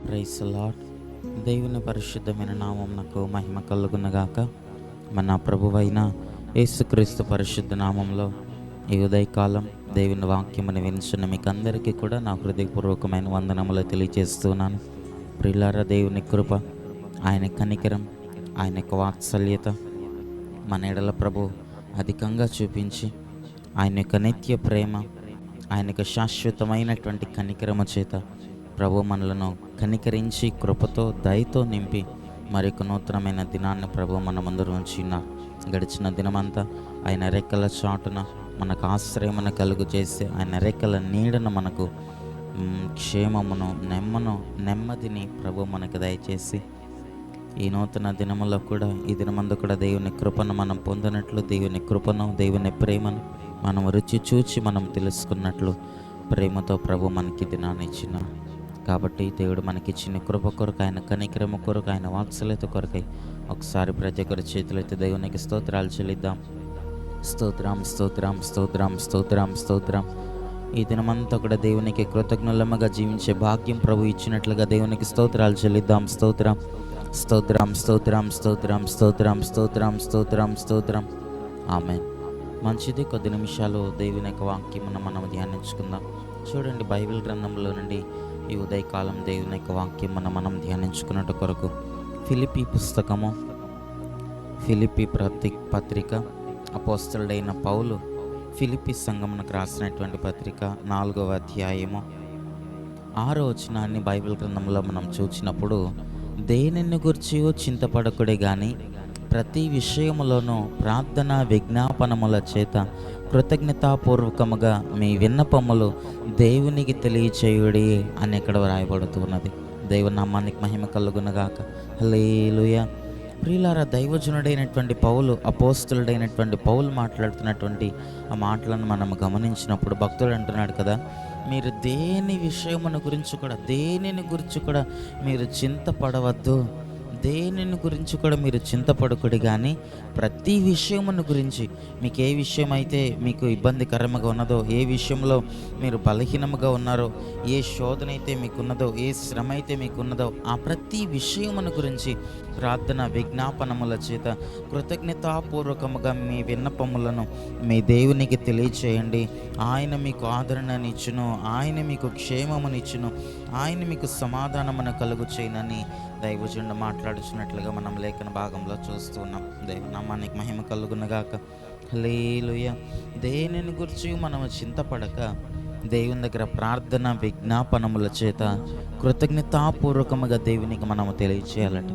Praise lord. దేవుని పరిశుద్ధమైన నామమునకు మహిమ కలుగునగాక. మన ప్రభువైన యేసుక్రీస్తు పరిశుద్ధ నామంలో ఈ ఉదయకాలం దేవుని వాక్యమును వినిచిన మీకు అందరికీ కూడా నా హృదయపూర్వకమైన వందనములు తెలియజేస్తున్నాను. ప్రియులారా, దేవుని కృప, ఆయన కనికరం, ఆయన యొక్క వాత్సల్యత మన ఎడల ప్రభు అధికంగా చూపించి, ఆయన యొక్క నిత్య ప్రేమ, ఆయన యొక్క శాశ్వతమైనటువంటి కనికరము చేత ప్రభు మనలను కనికరించి కృపతో దయతో నింపి మరొక నూతనమైన దినాన్ని ప్రభు మన ముందు ఉంచినారు. గడిచిన దినమంతా ఆయన రెక్కల చాటున మనకు ఆశ్రయమును కలుగు చేసి, ఆయన రెక్కల నీడను మనకు క్షేమమును నెమ్మదిని ప్రభు మనకు దయచేసి ఈ నూతన దినములో కూడా, ఈ దినమందు కూడా దేవుని కృపను మనం పొందినట్లు, దేవుని కృపను, దేవుని ప్రేమను మనం రుచి చూచి మనం తెలుసుకున్నట్లు ప్రేమతో ప్రభు మనకి దినాన్ని ఇచ్చిన కాబట్టి దేవుడు మనకిచ్చిన కృప కొరకు, ఆయన కనికరము కొరకు, ఆయన వాత్సల్యత కొరకై ఒకసారి ప్రతి ఒక్కరి చేతులైతే దేవునికి స్తోత్రాలు చెల్లిద్దాం. స్తోత్రం స్తోత్రం స్తోత్రం స్తోత్రం స్తోత్రం. ఈ దినమంతా కూడా దేవునికి కృతజ్ఞులముగా జీవించే భాగ్యం ప్రభు ఇచ్చినట్లుగా దేవునికి స్తోత్రాలు చెల్లిద్దాం. స్తోత్రం స్తోత్రం స్తోత్రం స్తోత్రం స్తోత్రం స్తోత్రం స్తోత్రం స్తోత్రం. ఆమేన్. మంచిది. కొద్ది నిమిషాలు దేవుని యొక్క వాక్యమును మనం ధ్యానించుకుందాం. చూడండి, బైబిల్ గ్రంథంలో నుండి ఈ ఉదయకాలం దేవుని యొక్క వాక్యమును మనం ధ్యానించుకున్నట్టు కొరకు ఫిలిప్పీ పుస్తకము, ఫిలిప్పీ పత్రిక, అపోస్తలుడైన పౌలు ఫిలిప్పీ సంఘమునకు రాసినటువంటి పత్రిక 4వ అధ్యాయము 6వ వచనాన్ని బైబిల్ గ్రంథంలో మనం చూసినప్పుడు, దేనిని గురించి చింతపడకుడే గాని ప్రతి విషయములోనూ ప్రార్థన విజ్ఞాపనముల చేత కృతజ్ఞతాపూర్వకముగా మీ విన్నపములు దేవునికి తెలియచేయుడి అని ఇక్కడ వ్రాయబడుతున్నది. దేవుని నామానికి మహిమ కలుగునగాక. హల్లెలూయా. ప్రియులారా, దైవజనుడైనటువంటి పౌలు, అపోస్తలుడైనటువంటి పౌలు మాట్లాడుతున్నటువంటి ఆ మాటలను మనం గమనించినప్పుడు భక్తుడు అంటున్నాడు కదా, మీరు దేనిని గురించి కూడా మీరు చింతపడవద్దు, దేనిని గురించి కూడా మీరు చింతపడకూడదు. కానీ ప్రతి విషయమును గురించి, మీకు ఏ విషయం అయితే మీకు ఇబ్బందికరంగా ఉన్నదో, ఏ విషయంలో మీరు బలహీనముగా ఉన్నారో, ఏ శోధన అయితే మీకున్నదో, ఏ శ్రమ అయితే మీకున్నదో, ఆ ప్రతి విషయమును గురించి ప్రార్థన విజ్ఞాపనముల చేత కృతజ్ఞతాపూర్వకముగా మీ విన్నపములను మీ దేవునికి తెలియచేయండి. ఆయన మీకు ఆదరణనిచ్చును, ఆయన మీకు క్షేమమునిచ్చును, ఆయన మీకు సమాధానమును కలుగు చేయనని దైవజనుడు మాట్లాడుచున్నట్లుగా మనం లేఖన భాగంలో చూస్తున్నాం. నామానికి మహిమ కలుగునగాక. హల్లెలూయా. దేనిని గురించి మనము చింతపడక దేవుని దగ్గర ప్రార్థన విజ్ఞాపనముల చేత కృతజ్ఞతాపూర్వకముగా దేవునికి మనము తెలియచేయాలట.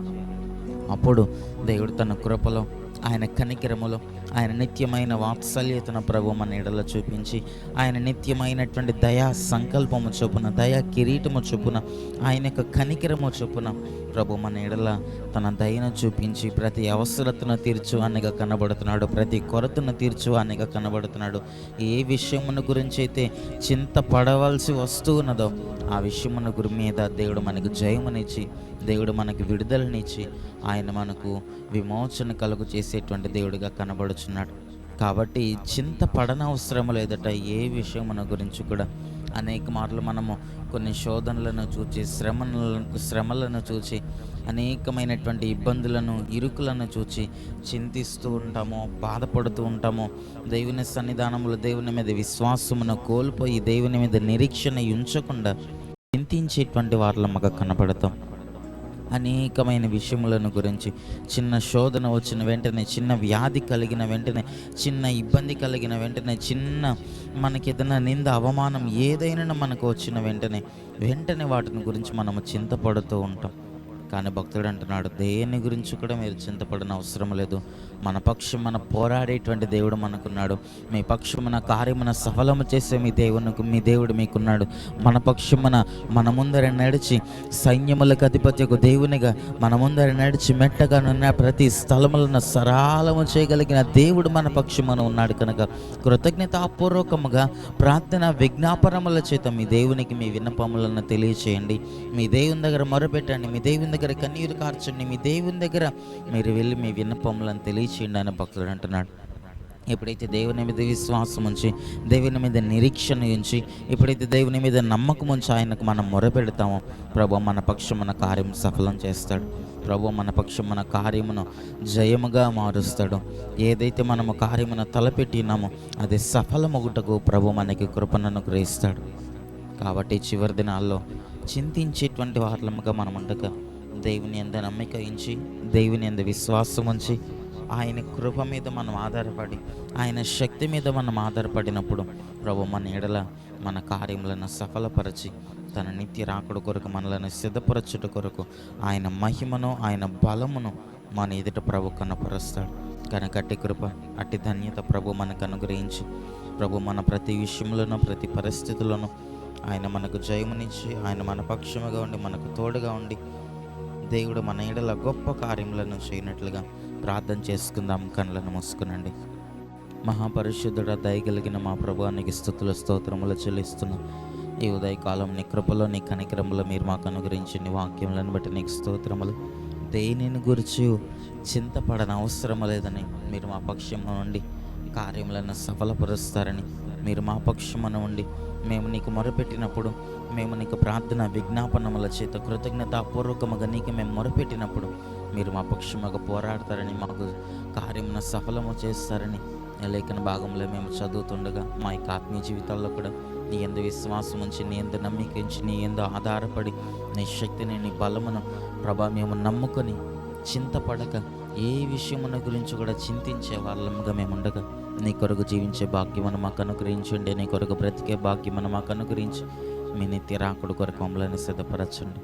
అప్పుడు దేవుడు తన కృపలో, ఆయన కనికరములో, ఆయన నిత్యమైన వాత్సల్యతను ప్రభు మన ఎడల చూపించి, ఆయన నిత్యమైనటువంటి దయా సంకల్పము చొప్పున, దయా కిరీటము చొప్పున, ఆయన యొక్క కనికరము చొప్పున ప్రభు మన ఎడల తన దయను చూపించి ప్రతి అవసరతను తీర్చు అనేగా కనబడుతున్నాడు, ప్రతి కొరతను తీర్చు అనేగా కనబడుతున్నాడు. ఏ విషయమును గురించి అయితే చింతపడవలసి వస్తూ ఉన్నదో ఆ విషయమును మీద దేవుడు మనకు జయమునిచ్చి, దేవుడు మనకు విడుదలనిచ్చి, ఆయన మనకు విమోచన కలుగు చేసేటువంటి దేవుడిగా కనబడుచున్నాడు. కాబట్టి చింతపడనవసరం లేదట ఏ విషయమున గురించి కూడా. అనేక మార్లు మనము కొన్ని శోధనలను చూచి, శ్రమలను చూచి, అనేకమైనటువంటి ఇబ్బందులను, ఇరుకులను చూచి చింతిస్తూ ఉంటాము, బాధపడుతూ ఉంటాము. దేవుని సన్నిధానంలో దేవుని మీద విశ్వాసమును కోల్పోయి, దేవుని మీద నిరీక్షణ ఉంచకుండా చింతించేటువంటి వారిలో కనబడతాం. అనేకమైన విషయములను గురించి, చిన్న శోధన వచ్చిన వెంటనే, చిన్న వ్యాధి కలిగిన వెంటనే, చిన్న ఇబ్బంది కలిగిన వెంటనే, చిన్న మనకి ఏదైనా నింద, అవమానం ఏదైనా మనకు వచ్చిన వెంటనే వాటిని గురించి మనము చింతపడుతూ ఉంటాం. కానీ భక్తుడు అంటున్నాడు, దేని గురించి కూడా మీరు చింతపడిన అవసరం లేదు. మన పక్షమున పోరాడేటువంటి దేవుడు మనకున్నాడు. మీ పక్షమున కార్యమున సఫలము చేసే మీ దేవుడు మీకున్నాడు. మన పక్షమున మన ముందర నడిచి, సైన్యములకు అధిపత్యకు దేవునిగా మన ముందర నడిచి మెట్టగా ఉన్న ప్రతి స్థలములను సరళము చేయగలిగిన దేవుడు మన పక్షమున ఉన్నాడు. కనుక కృతజ్ఞతాపూర్వకముగా ప్రార్థన విజ్ఞాపనముల చేత మీ దేవునికి మీ విన్నపములను తెలియచేయండి. మీ దేవుని దగ్గర మొరపెట్టండి, మీ దేవుని దగ్గర కన్నీరు కార్చండి, మీ దేవుని దగ్గర మీరు వెళ్ళి మీ విన్నపములను తెలియచేయండి అని భక్తుడు అంటున్నాడు. ఎప్పుడైతే దేవుని మీద విశ్వాసం ఉంచి, దేవుని మీద నిరీక్షణ ఉంచి, ఎప్పుడైతే దేవుని మీద నమ్మకం ఉంచి ఆయనకు మనం మొరపెడతామో, ప్రభు మన పక్షం మన కార్యం సఫలం చేస్తాడు. ప్రభు మన పక్షం మన కార్యమును జయముగా మారుస్తాడు. ఏదైతే మనము కార్యమును తలపెట్టినామో అది సఫలమగుటకు ప్రభు మనకి కృపను అనుగ్రహిస్తాడు. కాబట్టి చివరి దినాల్లో చింతించేటువంటి వారముగా మనం ఉండగా, దేవుని యందు నమ్మిక ఉంచి, దేవుని యందు విశ్వాసం ఉంచి, ఆయన కృప మీద మనం ఆధారపడి, ఆయన శక్తి మీద మనం ఆధారపడినప్పుడు ప్రభు మన ఎడల మన కార్యములను సఫలపరచి తన నిత్య రాకడ కొరకు మనలను సిద్ధపరచుట కొరకు ఆయన మహిమను, ఆయన బలమును మన ఎదుట ప్రభు కనపరుస్తాడు. కనుక అట్టి కృప, అట్టి ధన్యత ప్రభు మనకు అనుగ్రహించి, ప్రభు మన ప్రతి విషయంలోనూ, ప్రతి పరిస్థితుల్లోనూ ఆయన మనకు జయమునిచ్చి, ఆయన మన పక్షముగా ఉండి, మనకు తోడుగా ఉండి, దేవుడు మన ఎడల గొప్ప కార్యములను చేయనట్లుగా ప్రార్థన చేసుకుందాం. కళ్ళను మూసుకునండి. మహాపరిశుద్ధుడ, దయగలిగిన మా ప్రభువానికి స్తుతులు స్తోత్రములు చెల్లిస్తున్నాం. ఈ ఉదయకాలం నీ కృపలో, నీ కనికరములో మీరు మాకు అనుగ్రహించిన నీ వాక్యములను బట్టి నీకు స్తోత్రములు. దేనిని గురించి చింతపడని అవసరం లేదని, మీరు మా పక్షము నుండి కార్యములను సఫలపరుస్తారని, మీరు మా పక్షమున ఉండి మేము నీకు మొరపెట్టినప్పుడు, మేము నీకు ప్రార్థన విజ్ఞాపనముల చేత కృతజ్ఞతాపూర్వకముగా నీకు మేము మొరపెట్టినప్పుడు మీరు మా పక్షముగా పోరాడతారని, మాకు కార్యమును సఫలము చేస్తారని లేఖన భాగంలో మేము చదువుతుండగా, మా యొక్క ఆత్మీయ జీవితాల్లో కూడా నీ యందు విశ్వాసం ఉంచి, నీ యందు నమ్మిక ఉంచి, నీ యందు ఆధారపడి, నీ శక్తిని, నీ బలమును ప్రభా మేము నమ్ముకొని చింతపడక, ఏ విషయమున గురించి కూడా చింతించే వాళ్ళముగా మేము ఉండగా, నీ కొరకు జీవించే భాగ్యమును మాకు అనుగ్రహించండి. నీ కొరకు బ్రతికే భాగ్యమును మాకు అనుగ్రహించి, మీ నిత్య రాకుడు కొరకు మమ్మల్ని సిద్ధపరచండి.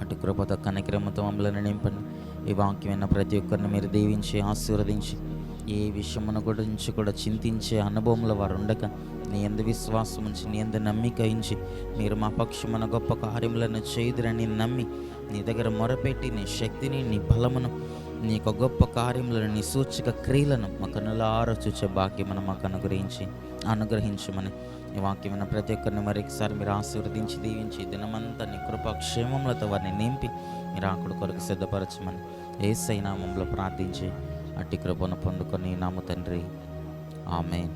అటు కృపతో కనికరముతో మమ్మల్ని నింపండి. ఈ వాక్యమైన ప్రతి ఒక్కరిని మీరు దీవించి ఆశీర్వదించి, ఏ విషయమును గురించి కూడా చింతించే అనుభవంలో వారు ఉండక, నీ యందు విశ్వాసం ఉంచి, నీ యందు నమ్మిక ఉంచి, మీరు మా పక్షమున గొప్ప కార్యములను చేయుదురని నమ్మి, నీ దగ్గర మొరపెట్టి, నీ శక్తిని, నీ బలమును, నీ యొక్క గొప్ప కార్యములను, నీ సూచక క్రియలను మా కన్నులారా చూచే భాగ్యమును మాకు అనుగ్రహించమని ఈ వాక్యమైన ప్రతి ఒక్కరిని మరొకసారి మీరు ఆశీర్వదించి, దీవించి, దినమంతా నీ కృపాక్షేమములతో వారిని నింపి మీరు ఆకుడు కొరకు సిద్ధపరచమని యేసయ్య నామములో ప్రార్థించి అట్టి కృపను పొందుకొని నాము తండ్రి. ఆమేన్.